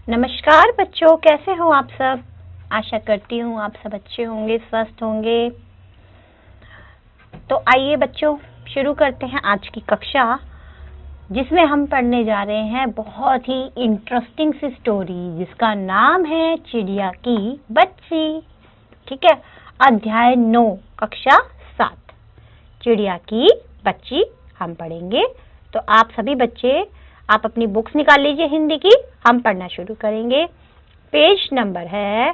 नमस्कार बच्चों, कैसे हो आप सब। आशा करती हूँ आप सब अच्छे होंगे, स्वस्थ होंगे। तो आइए बच्चों, शुरू करते हैं आज की कक्षा, जिसमें हम पढ़ने जा रहे हैं बहुत ही इंटरेस्टिंग सी स्टोरी, जिसका नाम है चिड़िया की बच्ची। ठीक है, अध्याय 9, कक्षा 7, चिड़िया की बच्ची हम पढ़ेंगे। तो आप सभी बच्चे, आप अपनी बुक्स निकाल लीजिए हिंदी की, हम पढ़ना शुरू करेंगे। पेज नंबर है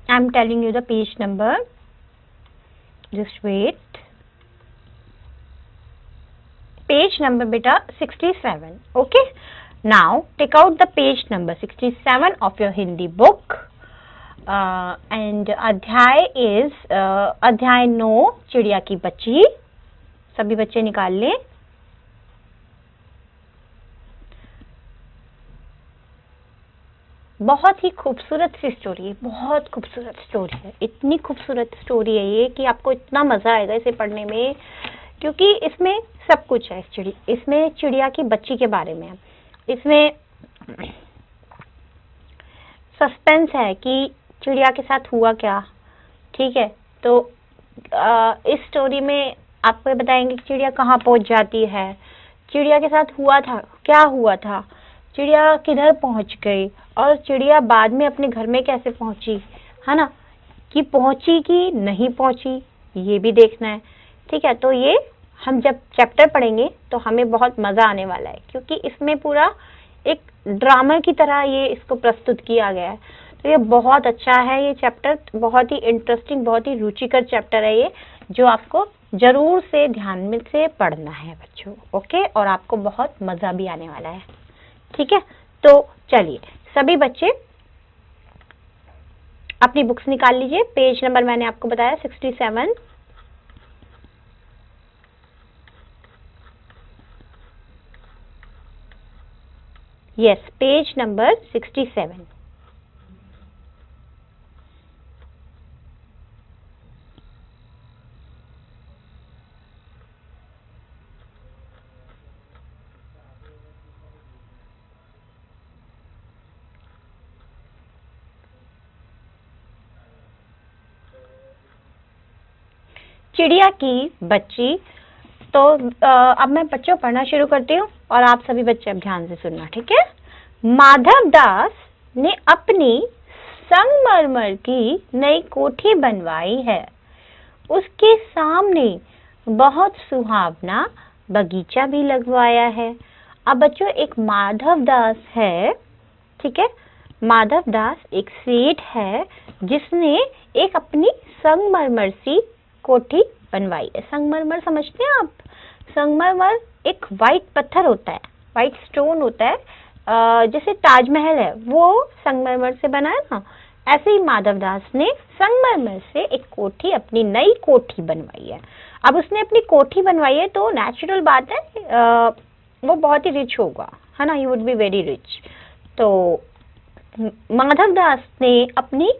I am telling you the page number, just wait. Page number बेटा 67। Okay, now take out the page number 67 of your Hindi book and अध्याय इज अध्याय 9, चिड़िया की बच्ची। सभी बच्चे निकाल लें। बहुत ही खूबसूरत सी स्टोरी, बहुत खूबसूरत स्टोरी है। इतनी खूबसूरत स्टोरी है ये कि आपको इतना मजा आएगा इसे पढ़ने में, क्योंकि इसमें सब कुछ है। इसमें चिड़िया की बच्ची के बारे में, इसमें सस्पेंस है कि चिड़िया के साथ हुआ क्या। ठीक है, तो इस स्टोरी में आपको बताएंगे कि चिड़िया कहाँ पहुंच जाती है, चिड़िया के साथ हुआ था क्या, हुआ था, चिड़िया किधर पहुंच गई, और चिड़िया बाद में अपने घर में कैसे पहुंची, है ना, कि पहुंची कि नहीं पहुंची, ये भी देखना है। ठीक है, तो ये हम जब चैप्टर पढ़ेंगे तो हमें बहुत मजा आने वाला है, क्योंकि इसमें पूरा एक ड्रामा की तरह ये इसको प्रस्तुत किया गया है। तो ये बहुत अच्छा है, ये चैप्टर बहुत ही इंटरेस्टिंग, बहुत ही रुचिकर चैप्टर है ये, जो आपको जरूर से ध्यान में से पढ़ना है बच्चों। ओके, और आपको बहुत मजा भी आने वाला है। ठीक है, तो चलिए सभी बच्चे अपनी बुक्स निकाल लीजिए। पेज नंबर मैंने आपको बताया 67। Yes, page number 67। चिड़िया की बच्ची। तो अब मैं बच्चों पढ़ना शुरू करती हूँ, और आप सभी बच्चे अब ध्यान से सुनना। ठीक है। माधव दास ने अपनी संगमरमर की नई कोठी बनवाई है। उसके सामने बहुत सुहावना बगीचा भी लगवाया है। अब बच्चों, एक माधव दास है, ठीक है, माधव दास एक सेठ है, जिसने एक अपनी संगमरमर सी कोठी बनवाई है। संगमरमर समझते हैं आप? संगमरमर एक वाइट पत्थर होता है, वाइट स्टोन होता है, जैसे ताजमहल है वो संगमरमर से बना है ना, ऐसे ही माधवदास ने संगमरमर से एक कोठी, अपनी नई कोठी बनवाई है। अब उसने अपनी कोठी बनवाई है तो नेचुरल बात है वो बहुत ही रिच होगा, है ना, he would be very rich. तो माधवदास ने अपनी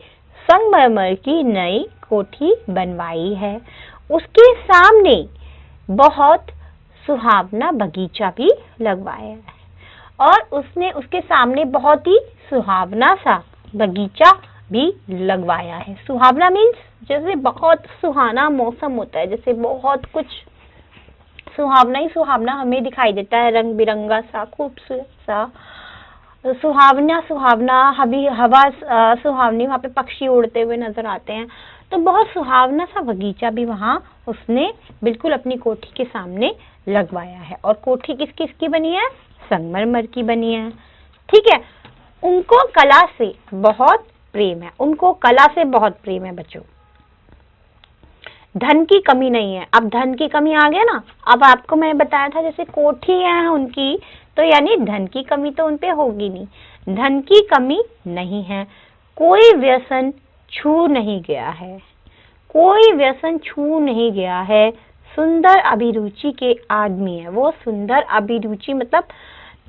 संगमरमर की नई कोठी बनवाई है। उसके सामने बहुत सुहावना बगीचा भी लगवाया है, और उसने उसके सामने बहुत ही सुहावना सा बगीचा भी लगवाया है। सुहावना मीन्स जैसे बहुत सुहाना मौसम होता है, जैसे बहुत कुछ सुहावना ही सुहावना हमें दिखाई देता है, रंग बिरंगा सा, खूबसूरत सा, सुहावना सुहावना, हवा सुहावनी, वहाँ पे पक्षी उड़ते हुए नजर आते हैं। तो बहुत सुहावना सा बगीचा भी वहाँ उसने बिल्कुल अपनी कोठी के सामने लगवाया है। और कोठी किस किस की बनी है? संगमरमर की बनी है। ठीक है, उनको कला से बहुत प्रेम है, उनको कला से बहुत प्रेम है बच्चों। धन की कमी नहीं है। अब धन की कमी आ गया ना, अब आपको मैं बताया था जैसे कोठी है उनकी, तो यानी धन की कमी तो उनपे होगी नहीं। धन की कमी नहीं है, कोई व्यसन छू नहीं गया है, कोई व्यसन छू नहीं गया है। सुंदर अभिरुचि के आदमी है वो। सुंदर अभिरुचि मतलब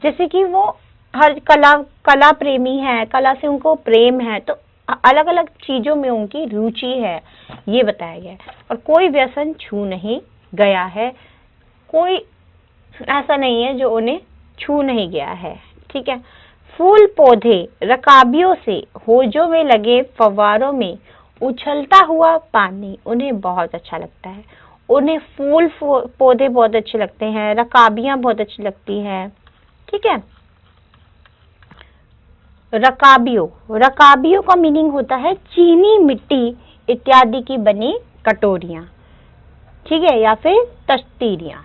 जैसे कि वो हर कला प्रेमी है, कला से उनको प्रेम है, तो अलग अलग चीजों में उनकी रुचि है, ये बताया गया है। और कोई व्यसन छू नहीं गया है, कोई ऐसा नहीं है जो उन्हें छू नहीं गया है। ठीक है। फूल पौधे रकाबियों से होजों में लगे फव्वारों में उछलता हुआ पानी उन्हें बहुत अच्छा लगता है। उन्हें फूल पौधे बहुत अच्छे लगते हैं, रकाबियां बहुत अच्छी लगती हैं। ठीक है। रकाबियों का मीनिंग होता है चीनी मिट्टी इत्यादि की बनी कटोरियां, ठीक है, या फिर तश्तीरियां।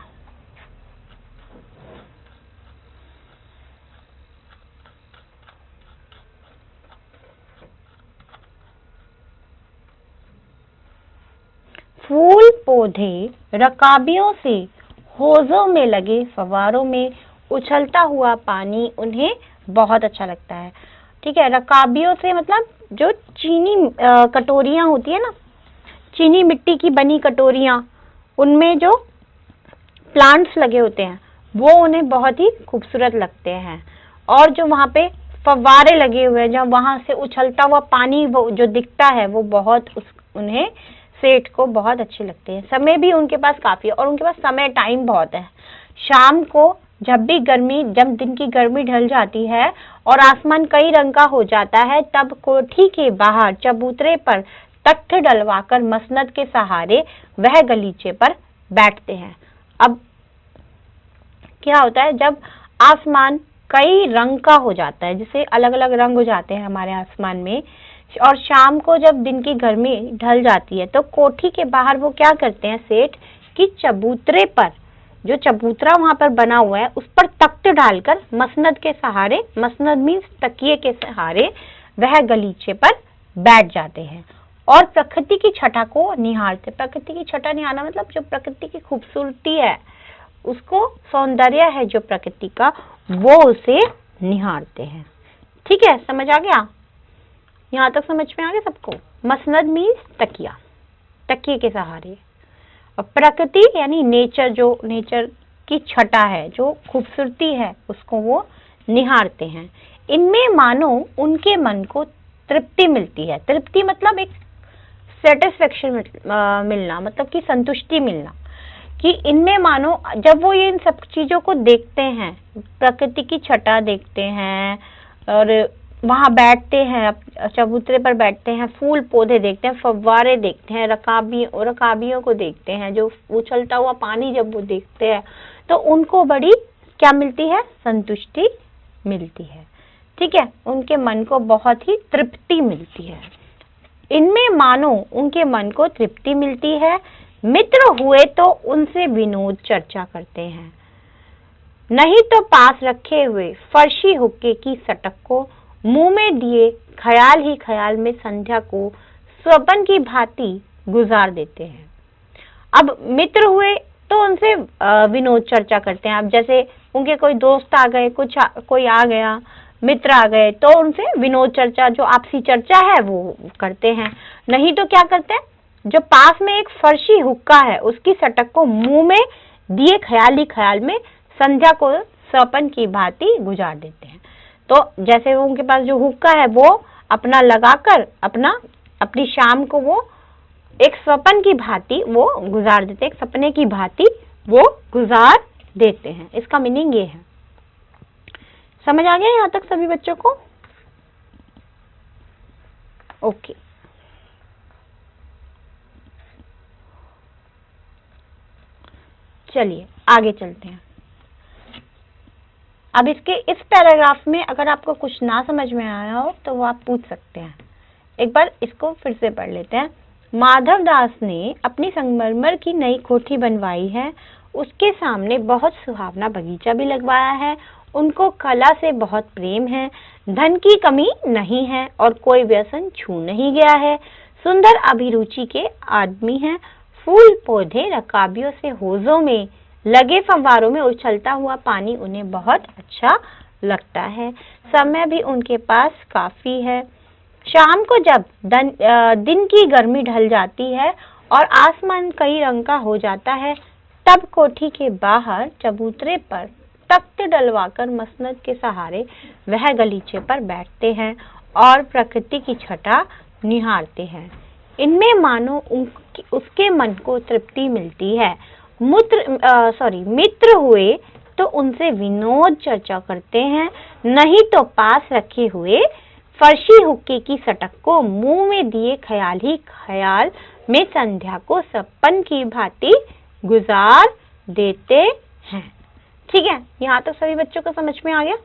फूल पौधे रकाबियों से होजों में लगे फव्वारों में उछलता हुआ पानी उन्हें बहुत अच्छा लगता है। ठीक है। रकाबियों से मतलब जो चीनी कटोरियां होती है ना, चीनी मिट्टी की बनी कटोरियां, उनमें जो प्लांट्स लगे होते हैं वो उन्हें बहुत ही खूबसूरत लगते हैं। और जो वहां पे फव्वारे लगे हुए हैं, जब वहां से उछलता हुआ पानी वो जो दिखता है वो बहुत उन्हें सेठ को बहुत अच्छे लगते हैं। समय भी उनके पास काफी है और उनके पास समय टाइम बहुत है। शाम को जब दिन की गर्मी ढल जाती है और आसमान कई रंग का हो जाता है, तब कोठी के बाहर चबूतरे पर तख्त डलवाकर मसनद के सहारे वह गलीचे पर बैठते हैं। अब क्या होता है, जब आसमान कई रंग का हो जाता है, जैसे अलग अलग रंग हो जाते हैं हमारे आसमान में, और शाम को जब दिन की गर्मी ढल जाती है तो कोठी के बाहर वो क्या करते हैं सेठ कि चबूतरे पर, जो चबूतरा वहां पर बना हुआ है उस पर तख्त डालकर मसनद के सहारे, मसनद मीन्स तकिए के सहारे, वह गलीचे पर बैठ जाते हैं और प्रकृति की छटा को निहारते। प्रकृति की छटा निहारना मतलब जो प्रकृति की खूबसूरती है, उसको सौंदर्य है जो प्रकृति का, वो उसे निहारते हैं। ठीक है, समझ आ गया? यहाँ तक समझ में आ गया सबको? मसनद मीन्स तकिया, तकिए के सहारे, और प्रकृति यानी नेचर, जो नेचर की छटा है, जो खूबसूरती है, उसको वो निहारते हैं। इनमें मानो उनके मन को तृप्ति मिलती है। तृप्ति मतलब एक सेटिस्फेक्शन मिलना, मतलब कि संतुष्टि मिलना, कि इनमें मानो जब वो ये इन सब चीजों को देखते हैं, प्रकृति की छटा देखते हैं और वहां बैठते हैं, चबूतरे पर बैठते हैं, फूल पौधे देखते हैं, फव्वारे देखते हैं, रकाबियों को देखते हैं, जो उछलता हुआ पानी जब वो देखते हैं तो उनको बड़ी क्या मिलती है? संतुष्टि मिलती है। ठीक है, उनके मन को बहुत ही तृप्ति मिलती है। इनमें मानो उनके मन को तृप्ति मिलती है। मित्र हुए तो उनसे विनोद चर्चा करते हैं, नहीं तो पास रखे हुए फर्शी हुक्के की सटक को मुंह में दिए ख्याल ही ख्याल में संध्या को स्वप्न की भांति गुजार देते हैं। अब मित्र हुए तो उनसे विनोद चर्चा करते हैं। अब जैसे उनके कोई दोस्त आ गए, कोई आ गया, मित्र आ गए, तो उनसे विनोद चर्चा, जो आपसी चर्चा है वो करते हैं। नहीं तो क्या करते हैं, जो पास में एक फर्शी हुक्का है उसकी सटक को मुंह में दिए ख्याल ही ख्याल में संध्या को स्वप्न की भांति गुजार देते हैं। तो जैसे उनके पास जो हुक्का है वो अपना लगाकर अपनी शाम को वो एक स्वप्न की भांति वो गुजार देते हैं, एक सपने की भांति वो गुजार देते हैं। इसका मीनिंग ये है। समझ आ गया यहाँ तक सभी बच्चों को? ओके, चलिए आगे चलते हैं। अब इसके इस पैराग्राफ में अगर आपको कुछ ना समझ में आया हो तो वो आप पूछ सकते हैं। एक बार इसको फिर से पढ़ लेते हैं। माधव दास ने अपनी संगमरमर की नई कोठी बनवाई है, उसके सामने बहुत सुहावना बगीचा भी लगवाया है। उनको कला से बहुत प्रेम है, धन की कमी नहीं है और कोई व्यसन छू नहीं गया है। सुंदर अभिरुचि के आदमी हैं। फूल पौधे रकाबियों से होजों में लगे फव्वारों में उछलता हुआ पानी उन्हें बहुत अच्छा लगता है। समय भी उनके पास काफी है। शाम को जब दिन की गर्मी ढल जाती है और आसमान कई रंग का हो जाता है, तब कोठी के बाहर चबूतरे पर तख्त डलवाकर मसनद के सहारे वह गलीचे पर बैठते हैं और प्रकृति की छटा निहारते हैं। इनमें मानो उसके मन को तृप्ति मिलती है। मित्र हुए तो उनसे विनोद चर्चा करते हैं, नहीं तो पास रखे हुए फर्शी हुक्के की सटक को मुंह में दिए ख्याल ही ख्याल में संध्या को सपन की भांति गुजार देते हैं। ठीक है, यहाँ तक सभी बच्चों को समझ में आ गया?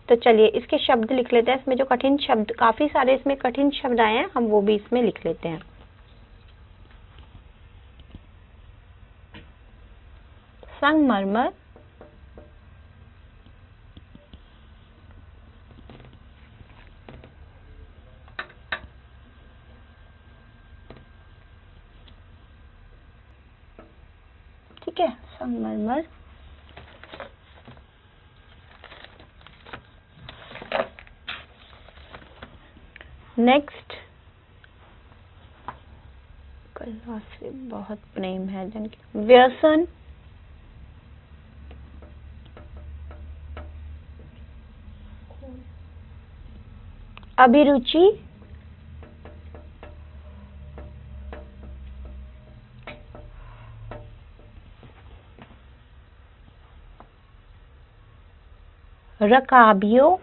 तो चलिए इसके शब्द लिख लेते हैं। इसमें जो कठिन शब्द, काफी सारे इसमें कठिन शब्द आए हैं, हम वो भी इसमें लिख लेते हैं। संगमरमर, ठीक है, संगमरमर। नेक्स्ट, कला से बहुत प्रेम है जन की, व्यसन, अभिरुचि, रकाबियों,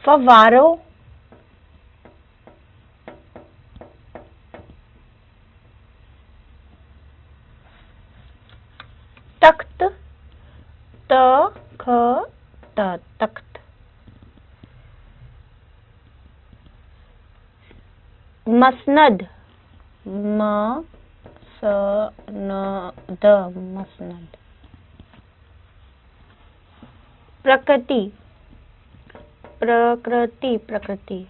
फव्वारों, तख्त, तख्त, मसनद, मसनद, प्रकृति, प्रकृति,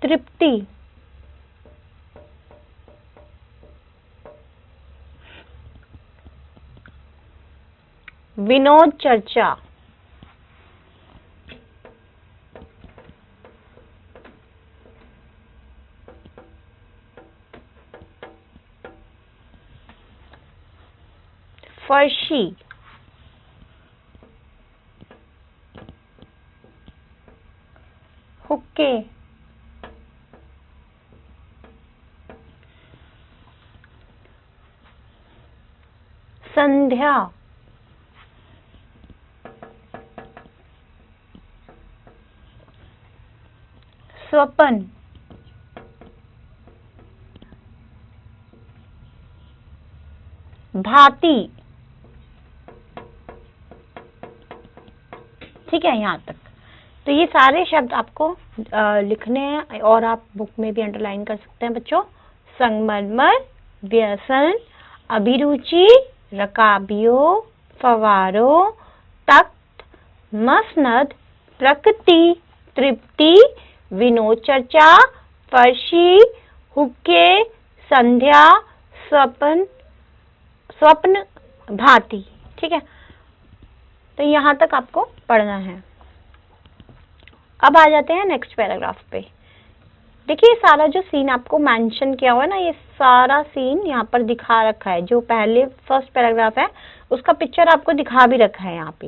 तृप्ति, विनोद चर्चा, फर्शी, हुक्के, संध्या, स्वपन, भांति। ठीक है, यहाँ तक। तो ये सारे शब्द आपको लिखने हैं और आप बुक में भी अंडरलाइन कर सकते हैं बच्चों। संगमरमर, व्यसन, अभिरुचि, रकाबियों, फव्वारों, तख्त, मसनद, प्रकृति, तृप्ति, विनोद चर्चा, फर्शी, हुक्के, संध्या, स्वप्न, भांति। ठीक है, तो यहाँ तक आपको पढ़ना है। अब आ जाते हैं नेक्स्ट पैराग्राफ पे। देखिए सारा जो सीन आपको मेंशन किया हुआ है ना, ये सारा सीन यहाँ पर दिखा रखा है। जो पहले फर्स्ट पैराग्राफ है उसका पिक्चर आपको दिखा भी रखा है यहाँ पे,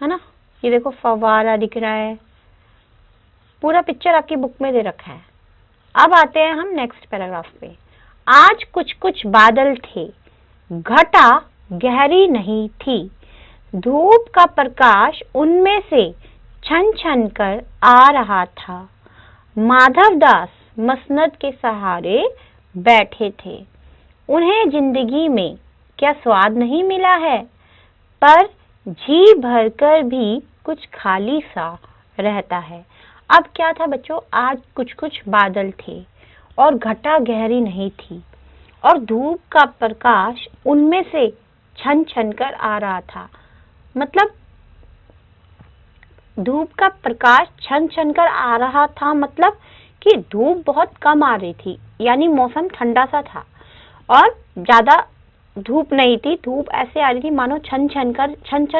है ना। ये देखो फव्वारा दिख रहा है, पूरा पिक्चर आपकी बुक में दे रखा है। अब आते हैं हम नेक्स्ट पैराग्राफ पे। आज कुछ कुछ बादल थे, घटा गहरी नहीं थी, धूप का प्रकाश उनमें से छन छन कर आ रहा था। माधवदास मसनद के सहारे बैठे थे। उन्हें जिंदगी में क्या स्वाद नहीं मिला है, पर जी भरकर भी कुछ खाली सा रहता है। अब क्या था बच्चों, आज कुछ कुछ बादल थे और घटा गहरी नहीं थी और धूप का प्रकाश उनमें से छन छन कर आ रहा था। मतलब धूप का प्रकाश छन छन कर आ रहा था, मतलब कि धूप बहुत कम आ रही थी, यानी मौसम ठंडा सा था और ज्यादा धूप नहीं थी। धूप ऐसे आ रही थी मानो छन छन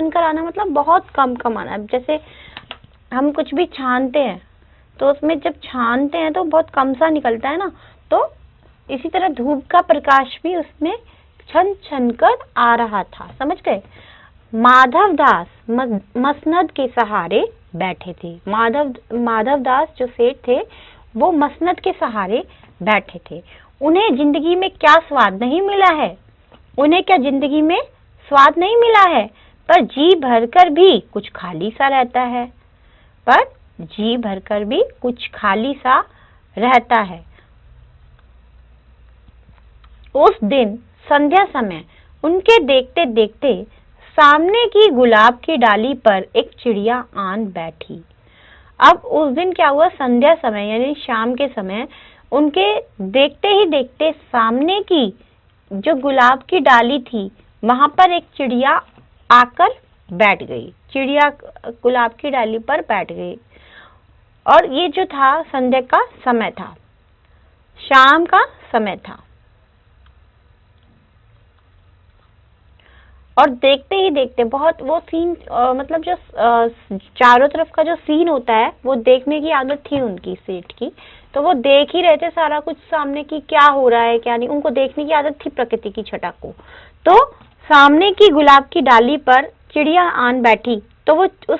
कर आना, मतलब बहुत कम आना। जैसे हम कुछ भी छानते हैं तो उसमें जब छानते हैं तो बहुत कम सा निकलता है ना, तो इसी तरह धूप का प्रकाश भी उसमें छन छन कर आ रहा था। समझ गए? माधवदास मसनद के सहारे बैठे थे। माधवदास जो सेठ थे वो मसनद के सहारे बैठे थे। उन्हें जिंदगी में क्या स्वाद नहीं मिला है, उन्हें क्या जिंदगी में स्वाद नहीं मिला है, पर जी भरकर भी कुछ खाली सा रहता है, पर जी भरकर भी कुछ खाली सा रहता है। उस दिन संध्या समय उनके देखते देखते सामने की गुलाब की डाली पर एक चिड़िया आन बैठी। अब उस दिन क्या हुआ, संध्या समय यानी शाम के समय उनके देखते ही देखते सामने की जो गुलाब की डाली थी वहां पर एक चिड़िया आकर बैठ गई। चिड़िया गुलाब की डाली पर बैठ गई और ये जो था संध्या का समय था, शाम का समय था। और देखते ही देखते बहुत वो सीन मतलब जो चारों तरफ का जो सीन होता है वो देखने की आदत थी उनकी सेठ की, तो वो देख ही रहे थे सारा कुछ सामने की क्या हो रहा है क्या नहीं, उनको देखने की आदत थी प्रकृति की छटा को। तो सामने की गुलाब की डाली पर चिड़िया आन बैठी तो वो उस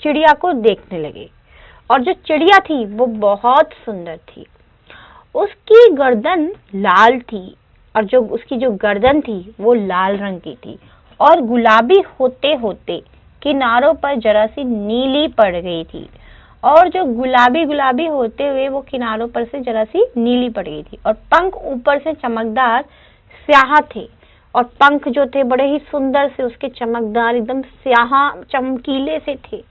चिड़िया को देखने लगे और जो चिड़िया थी वो बहुत सुंदर थी। उसकी गर्दन लाल थी और जो उसकी जो गर्दन थी वो लाल रंग की थी और गुलाबी होते होते किनारों पर जरा सी नीली पड़ गई थी, और जो गुलाबी गुलाबी होते हुए वो किनारों पर से जरा सी नीली पड़ गई थी। और पंख ऊपर से चमकदार स्याह थे और पंख जो थे बड़े ही सुंदर से उसके चमकदार एकदम स्याह चमकीले से थे,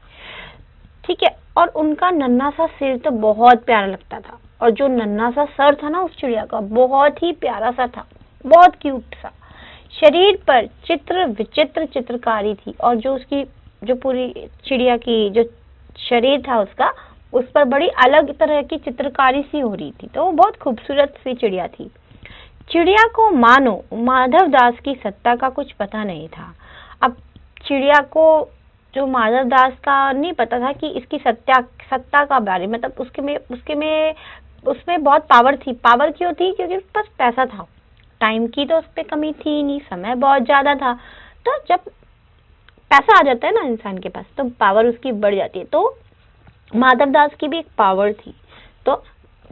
ठीक है। और उनका नन्हा सा सिर तो बहुत प्यारा लगता था और जो नन्हा सा सर था ना उस चिड़िया का बहुत ही प्यारा सा था, बहुत क्यूट सा। शरीर पर चित्र विचित्र चित्रकारी थी और जो उसकी जो पूरी चिड़िया की जो शरीर था उसका उस पर बड़ी अलग तरह की चित्रकारी सी हो रही थी, तो वो बहुत खूबसूरत सी चिड़िया थी। चिड़िया को मानो माधवदास की सत्ता का कुछ पता नहीं था। अब चिड़िया को जो माधवदास का नहीं पता था कि इसकी सत्ता का बारे में, मतलब उसमें बहुत पावर थी। पावर क्यों थी? क्योंकि उसके पास पैसा था, टाइम की तो उस पर कमी थी नहीं, समय बहुत ज्यादा था। तो जब पैसा आ जाता है ना इंसान के पास तो पावर उसकी बढ़ जाती है। तो माधवदास की भी एक पावर थी। तो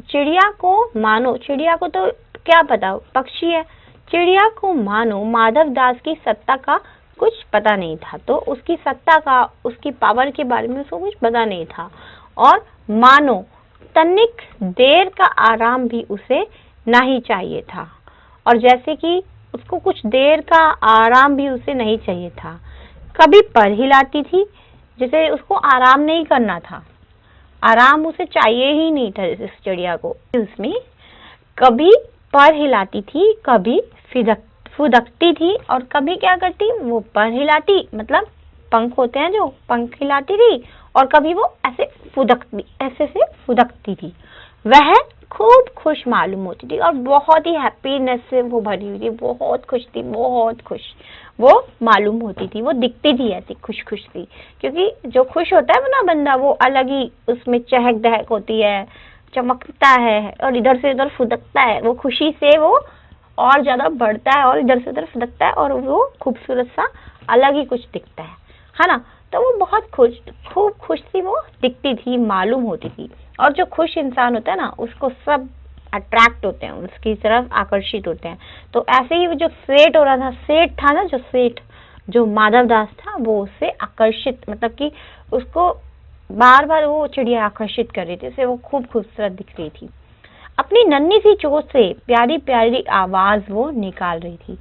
चिड़िया को मानो, चिड़िया को तो क्या पता, पक्षी है, चिड़िया को मानो माधवदास की सत्ता का कुछ पता नहीं था। तो उसकी सत्ता का, उसकी पावर के बारे में उसको कुछ पता नहीं था। और मानो तनिक देर का आराम भी उसे नहीं चाहिए था, और जैसे कि उसको कुछ देर का आराम भी उसे नहीं चाहिए था। कभी पर हिलाती थी, जैसे उसको आराम नहीं करना था, आराम उसे चाहिए ही नहीं था इस चिड़िया को। उसमें कभी पर हिलाती थी, कभी फुदकती थी, और कभी क्या करती, वो पर हिलाती मतलब पंख होते हैं जो, पंख हिलाती थी, और कभी वो ऐसे फुदकती थी। वह खूब खुश मालूम होती थी और बहुत ही हैप्पीनेस से वो भरी हुई थी, बहुत खुश थी, बहुत खुश वो मालूम होती थी। वो दिखती थी ऐसी खुश खुश थी, क्योंकि जो खुश होता है ना बंदा वो अलग ही उसमें चहक दहक होती है, चमकता है और इधर से उधर फुदकता है। वो खुशी से वो और ज्यादा बढ़ता है और इधर से उधर फुदकता है और वो खूबसूरत सा अलग ही कुछ दिखता है ना। तो वो बहुत खूब खुश थी, वो दिखती थी, मालूम होती थी। और जो खुश इंसान होता है ना उसको सब अट्रैक्ट होते हैं, उसकी तरफ आकर्षित होते हैं। तो ऐसे ही वो जो सेठ हो रहा था, सेठ था ना जो सेठ, जो माधवदास था, वो उससे आकर्षित, मतलब कि उसको बार बार वो चिड़िया आकर्षित कर रही थी, उसे वो खूब खूबसूरत दिख रही थी। अपनी नन्ही सी चोंच से प्यारी प्यारी आवाज वो निकाल रही थी,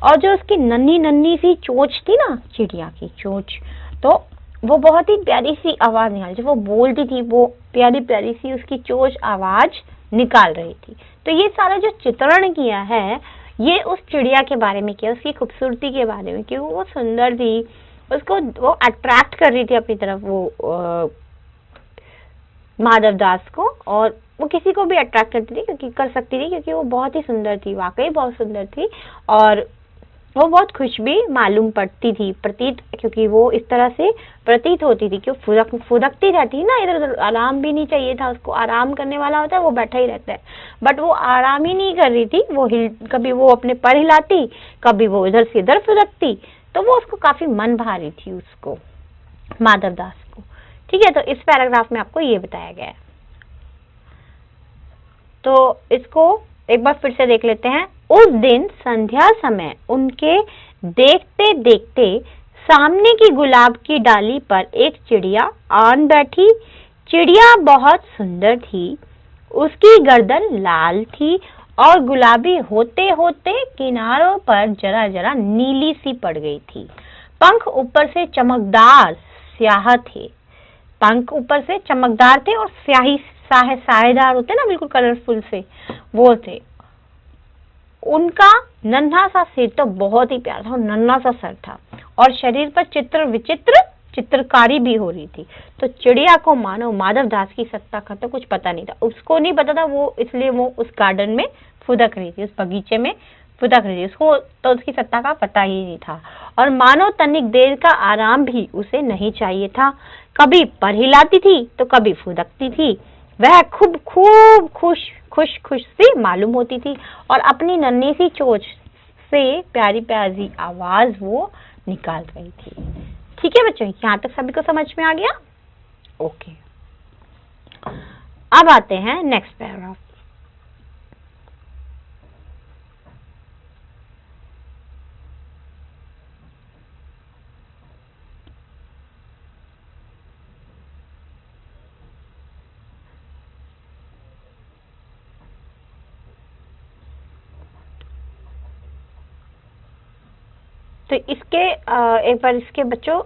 और जो उसकी नन्ही नन्ही सी चोंच थी ना, चिड़िया की चोंच, तो वो बहुत ही प्यारी सी आवाज निकाल, जब वो बोलती थी वो प्यारी प्यारी सी उसकी चोंच आवाज निकाल रही थी। तो ये सारा जो चित्रण किया है ये उस चिड़िया के बारे में किया, उसकी खूबसूरती के बारे में, क्योंकि वो सुंदर थी, उसको वो अट्रैक्ट कर रही थी अपनी तरफ, वो माधवदास को, और वो किसी को भी अट्रैक्ट करती थी, क्योंकि कर सकती थी, क्योंकि वो बहुत ही सुंदर थी, वाकई बहुत सुंदर थी। और वो बहुत खुश भी मालूम पड़ती थी, प्रतीत, क्योंकि वो इस तरह से प्रतीत होती थी, क्यों फुदकती रहती ना इधर उधर, आराम भी नहीं चाहिए था उसको। आराम करने वाला होता है वो बैठा ही रहता है, बट वो आराम ही नहीं कर रही थी, वो कभी वो अपने पर हिलाती, कभी वो इधर से इधर फुदकती, तो वो उसको काफी मन भारी थी, उसको माधवदास को। ठीक है, तो इस पैराग्राफ में आपको ये बताया गया है। तो इसको एक बार फिर से देख लेते हैं। उस दिन संध्या समय उनके देखते देखते सामने की गुलाब की डाली पर एक चिड़िया आन बैठी। चिड़िया बहुत सुंदर थी, उसकी गर्दन लाल थी और गुलाबी होते होते किनारों पर जरा जरा नीली सी पड़ गई थी। पंख ऊपर से चमकदार स्याह थे, पंख ऊपर से चमकदार थे और स्याही साहेदार होते ना, बिल्कुल कलरफुल से, वो थे। उनका नन्हा सा सिर तो बहुत ही प्यारा था, नन्हा सा सर था और शरीर पर चित्र विचित्र चित्रकारी भी हो रही थी। तो चिड़िया को मानो माधवदास की सत्ता का तो कुछ पता नहीं था, उसको नहीं पता था वो, इसलिए वो उस गार्डन में फुदक रही थी, उस बगीचे में फुदक रही थी, उसको तो उसकी सत्ता का पता ही नहीं था। और मानो तनिक देर का आराम भी उसे नहीं चाहिए था, कभी पर हिलाती थी तो कभी फुदकती थी। वह खूब खुश सी मालूम होती थी और अपनी नन्ही सी चोंच से प्यारी प्यारी आवाज वो निकाल रही थी। ठीक है बच्चों, यहाँ तक सभी को समझ में आ गया? ओके, अब आते हैं नेक्स्ट पैराग्राफ। तो इसके एक बार इसके बच्चों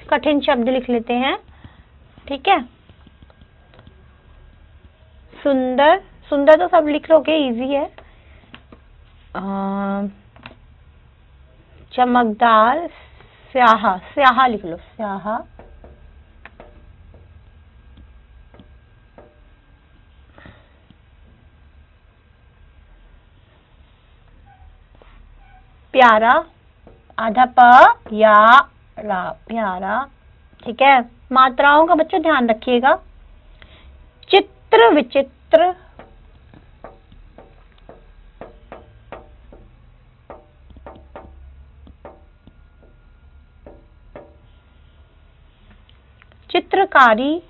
कठिन शब्द लिख लेते हैं। ठीक है, सुंदर, सुंदर तो सब लिख लोगे, इजी है। चमकदार, स्याहा, स्याहा लिख लो, स्याहा। प्यारा, आधा प या रा, प्यारा। ठीक है, मात्राओं का बच्चों ध्यान रखिएगा। चित्र विचित्र, चित्रकारी,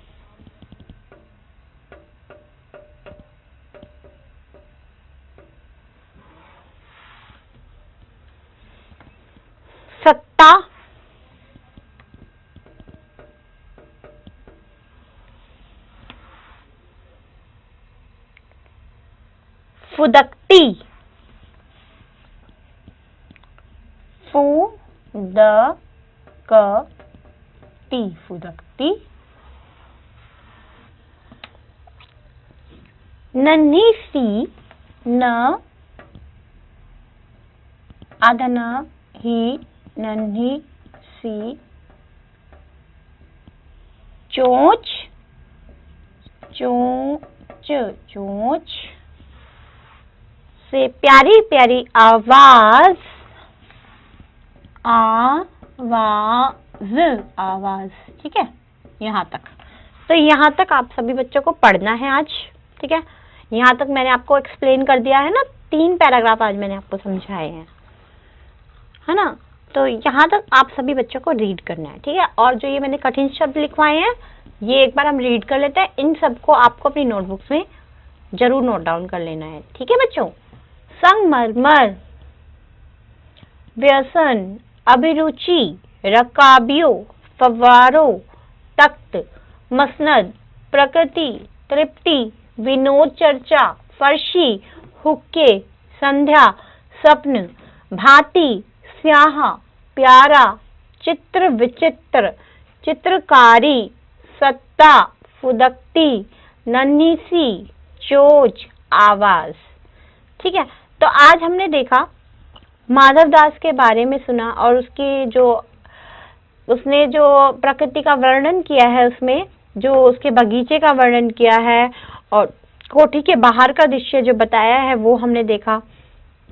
सत्ता, फुदकती, फुदकती, फुदकती। नन्ही सी, न आधा न ही, नन्ही सी। चोंच, चोंच, चोंच से प्यारी प्यारी आवाज, आवाज, आवाज। ठीक है, यहाँ तक। तो यहाँ तक आप सभी बच्चों को पढ़ना है आज। ठीक है, यहाँ तक मैंने आपको एक्सप्लेन कर दिया है ना, 3 पैराग्राफ आज मैंने आपको समझाए हैं, है ना। तो यहाँ तक आप सभी बच्चों को रीड करना है। ठीक है, और जो ये मैंने कठिन शब्द लिखवाए हैं ये एक बार हम रीड कर लेते हैं। इन सबको आपको अपनी नोटबुक्स में जरूर नोट डाउन कर लेना है। ठीक है बच्चों, संगमरमर, व्यसन, अभिरुचि, रकाबियों, फव्वारों, तख्त, मसनद, प्रकृति, तृप्ति, विनोद चर्चा, फर्शी, हुक्के, संध्या, स्वप्न, भांति, स्याहा, प्यारा, चित्र विचित्र, चित्रकारी, सत्ता, फुदकती, नन्ही सी, चोंच, आवाज। ठीक है, तो आज हमने देखा माधवदास के बारे में सुना और उसने जो प्रकृति का वर्णन किया है, उसमें जो उसके बगीचे का वर्णन किया है और कोठी के बाहर का दृश्य जो बताया है वो हमने देखा।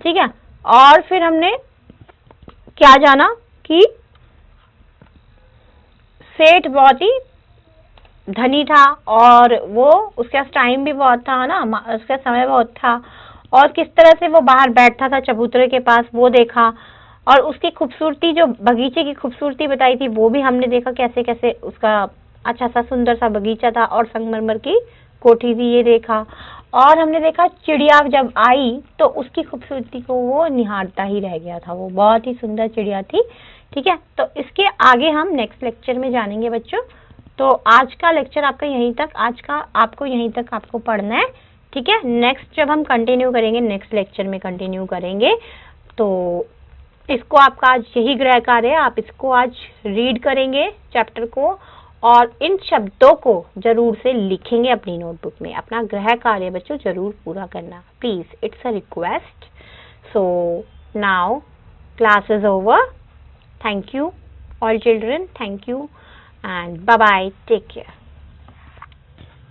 ठीक है, और फिर हमने क्या जाना कि सेठ बहुत ही धनी था और वो उसके पास टाइम भी बहुत था ना, उसका समय बहुत था, और किस तरह से वो बाहर बैठता था चबूतरे के पास वो देखा। और उसकी खूबसूरती, जो बगीचे की खूबसूरती बताई थी, वो भी हमने देखा कैसे कैसे उसका अच्छा सा सुंदर सा बगीचा था और संगमरमर की कोठी थी, ये देखा। और हमने देखा चिड़िया जब आई तो उसकी खूबसूरती को वो निहारता ही रह गया था, वो बहुत ही सुंदर चिड़िया थी। ठीक है, तो इसके आगे हम नेक्स्ट लेक्चर में जानेंगे बच्चों। तो आज का लेक्चर आपका यहीं तक, आज का आपको यहीं तक आपको पढ़ना है। ठीक है, नेक्स्ट जब हम कंटिन्यू करेंगे, नेक्स्ट लेक्चर में कंटिन्यू करेंगे, तो इसको आपका आज यही गृह कार्य है, आप इसको आज रीड करेंगे चैप्टर को और इन शब्दों को जरूर से लिखेंगे अपनी नोटबुक में। अपना गृह कार्य बच्चों जरूर पूरा करना, please, it's a request. So now class is over. Thank you all children, thank you and bye bye, take care.